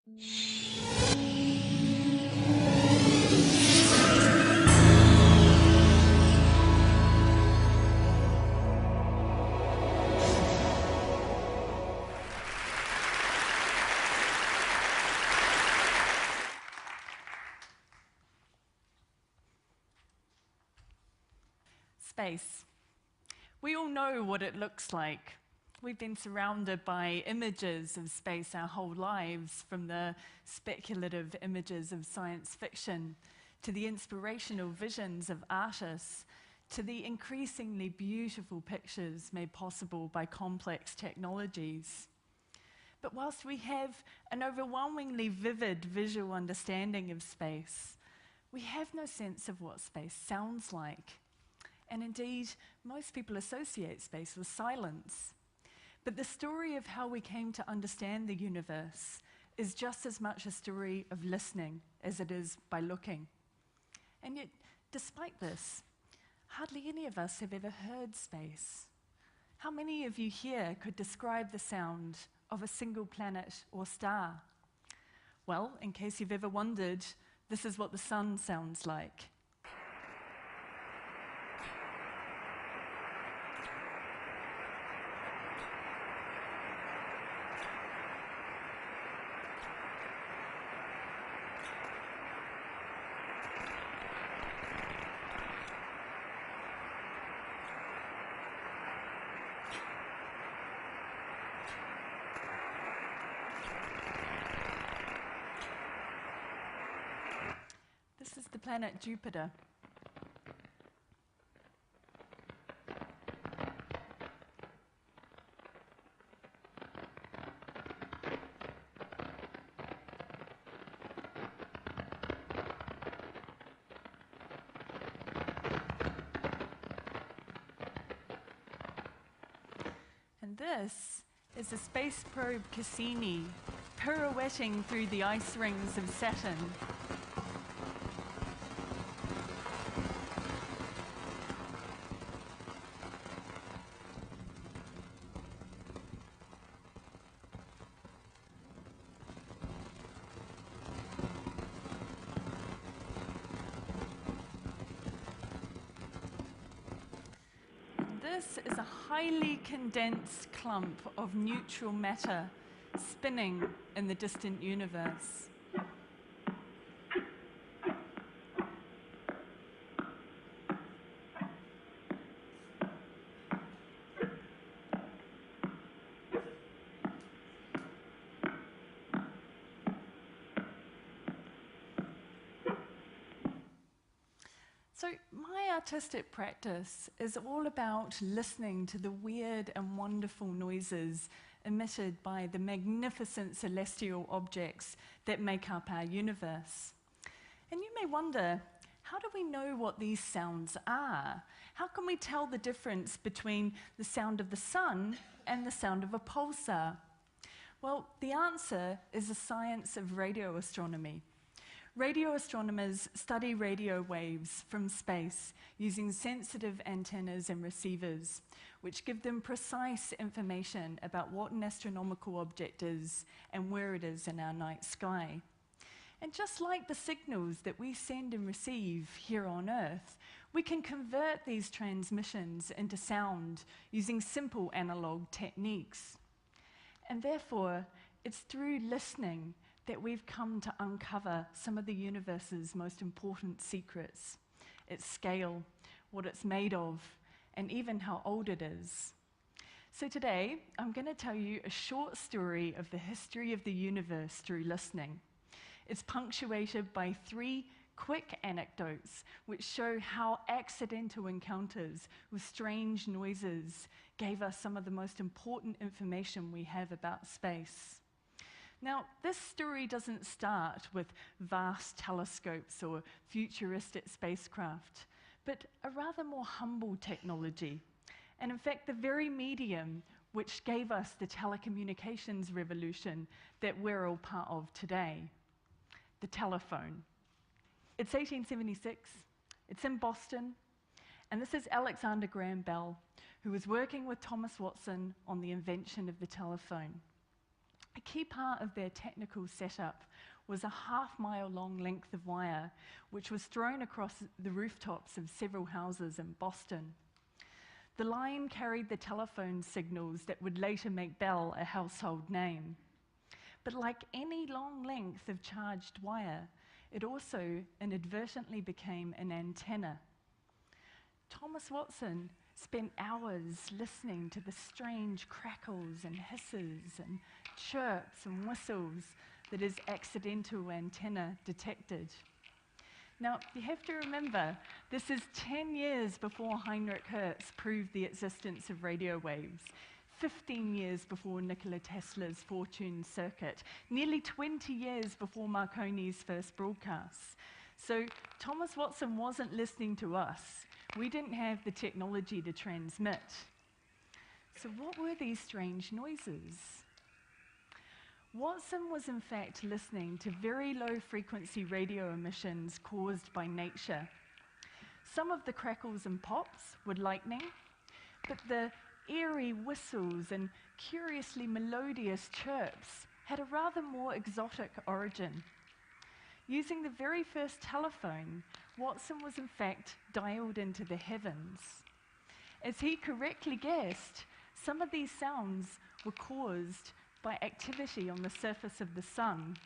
Space. We all know what it looks like. We've been surrounded by images of space our whole lives, from the speculative images of science fiction, to the inspirational visions of artists, to the increasingly beautiful pictures made possible by complex technologies. But whilst we have an overwhelmingly vivid visual understanding of space, we have no sense of what space sounds like. And indeed, most people associate space with silence. But the story of how we came to understand the universe is just as much a story of listening as it is by looking. And yet, despite this, hardly any of us have ever heard space. How many of you here could describe the sound of a single planet or star? Well, in case you've ever wondered, this is what the sun sounds like. This is the planet Jupiter. And this is the space probe Cassini, pirouetting through the ice rings of Saturn. This is a highly condensed clump of neutral matter spinning in the distant universe. So my artistic practice is all about listening to the weird and wonderful noises emitted by the magnificent celestial objects that make up our universe. And you may wonder, how do we know what these sounds are? How can we tell the difference between the sound of the sun and the sound of a pulsar? Well, the answer is the science of radio astronomy. Radio astronomers study radio waves from space using sensitive antennas and receivers, which give them precise information about what an astronomical object is and where it is in our night sky. And just like the signals that we send and receive here on Earth, we can convert these transmissions into sound using simple analog techniques. And therefore, it's through listening that we've come to uncover some of the universe's most important secrets: its scale, what it's made of, and even how old it is. So today, I'm going to tell you a short story of the history of the universe through listening. It's punctuated by 3 quick anecdotes which show how accidental encounters with strange noises gave us some of the most important information we have about space. Now, this story doesn't start with vast telescopes or futuristic spacecraft, but a rather more humble technology. And in fact, the very medium which gave us the telecommunications revolution that we're all part of today, the telephone. It's 1876, it's in Boston, and this is Alexander Graham Bell, who was working with Thomas Watson on the invention of the telephone. A key part of their technical setup was a half-mile-long length of wire, which was thrown across the rooftops of several houses in Boston. The line carried the telephone signals that would later make Bell a household name. But like any long length of charged wire, it also inadvertently became an antenna. Thomas Watson spent hours listening to the strange crackles and hisses and chirps and whistles that his accidental antenna detected. Now, you have to remember, this is 10 years before Heinrich Hertz proved the existence of radio waves, 15 years before Nikola Tesla's fortune circuit, nearly 20 years before Marconi's first broadcasts. So Thomas Watson wasn't listening to us. We didn't have the technology to transmit. So what were these strange noises? Watson was in fact listening to very low-frequency radio emissions caused by nature. Some of the crackles and pops were lightning, but the eerie whistles and curiously melodious chirps had a rather more exotic origin. Using the very first telephone, Watson was in fact dialed into the heavens. As he correctly guessed, some of these sounds were caused by activity on the surface of the sun.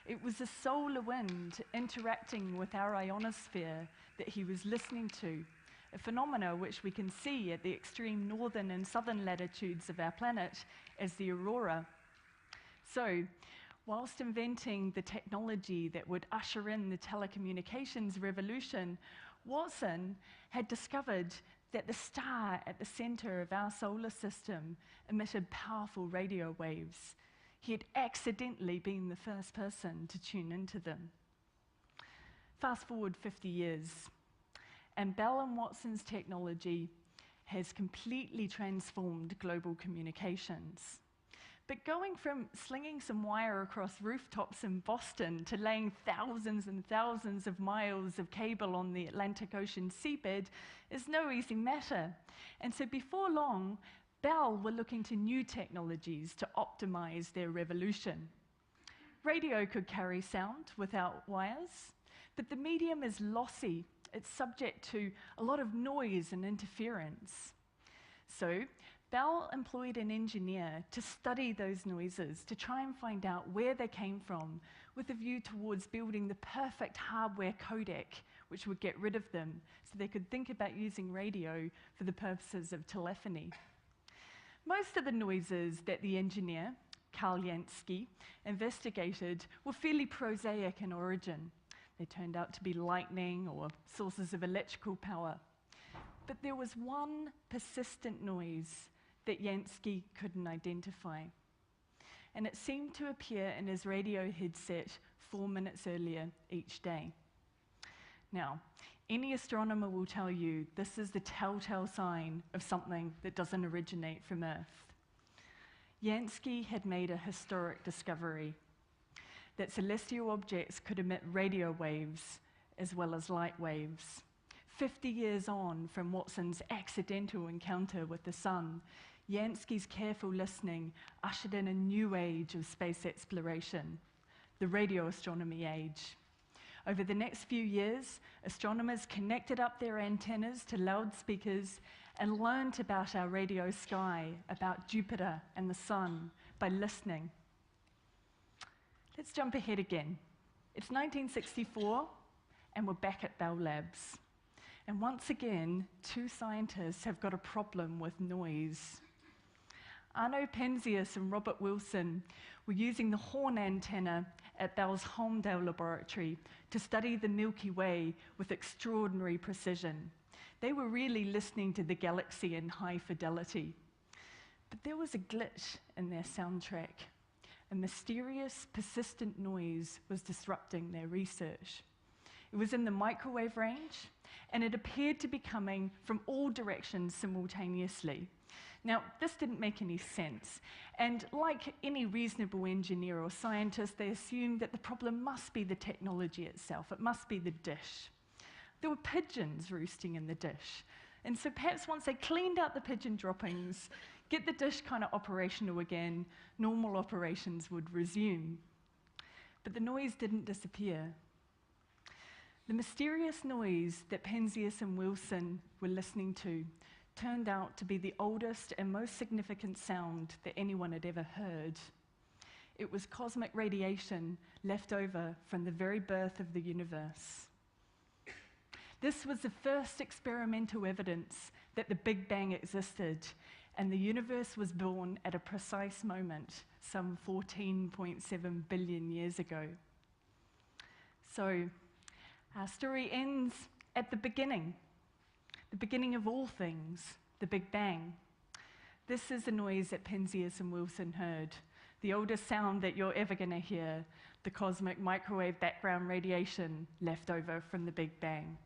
It was the solar wind interacting with our ionosphere that he was listening to, a phenomenon which we can see at the extreme northern and southern latitudes of our planet as the aurora. So, whilst inventing the technology that would usher in the telecommunications revolution, Watson had discovered that the star at the center of our solar system emitted powerful radio waves. He had accidentally been the first person to tune into them. Fast forward 50 years, and Bell and Watson's technology has completely transformed global communications. But going from slinging some wire across rooftops in Boston to laying thousands and thousands of miles of cable on the Atlantic Ocean seabed is no easy matter. And so before long, Bell were looking to new technologies to optimize their revolution. Radio could carry sound without wires, but the medium is lossy. It's subject to a lot of noise and interference. So Bell employed an engineer to study those noises, to try and find out where they came from, with a view towards building the perfect hardware codec which would get rid of them, so they could think about using radio for the purposes of telephony. Most of the noises that the engineer, Karl Jansky, investigated were fairly prosaic in origin. They turned out to be lightning or sources of electrical power. But there was one persistent noise that Jansky couldn't identify. And it seemed to appear in his radio headset 4 minutes earlier each day. Now, any astronomer will tell you this is the telltale sign of something that doesn't originate from Earth. Jansky had made a historic discovery, that celestial objects could emit radio waves as well as light waves. 50 years on from Watson's accidental encounter with the sun, Jansky's careful listening ushered in a new age of space exploration, the radio astronomy age. Over the next few years, astronomers connected up their antennas to loudspeakers and learned about our radio sky, about Jupiter and the sun, by listening. Let's jump ahead again. It's 1964, and we're back at Bell Labs. And once again, two scientists have got a problem with noise. Arno Penzias and Robert Wilson were using the horn antenna at Bell's Holmdel laboratory to study the Milky Way with extraordinary precision. They were really listening to the galaxy in high fidelity. But there was a glitch in their soundtrack. A mysterious, persistent noise was disrupting their research. It was in the microwave range, and it appeared to be coming from all directions simultaneously. Now, this didn't make any sense, and like any reasonable engineer or scientist, they assumed that the problem must be the technology itself, it must be the dish. There were pigeons roosting in the dish, and so perhaps once they cleaned out the pigeon droppings, get the dish kind of operational again, normal operations would resume. But the noise didn't disappear. The mysterious noise that Penzias and Wilson were listening to turned out to be the oldest and most significant sound that anyone had ever heard. It was cosmic radiation left over from the very birth of the universe. This was the first experimental evidence that the Big Bang existed, and the universe was born at a precise moment, some 14.7 billion years ago. So, our story ends at the beginning of all things, the Big Bang. This is the noise that Penzias and Wilson heard, the oldest sound that you're ever going to hear, the cosmic microwave background radiation left over from the Big Bang.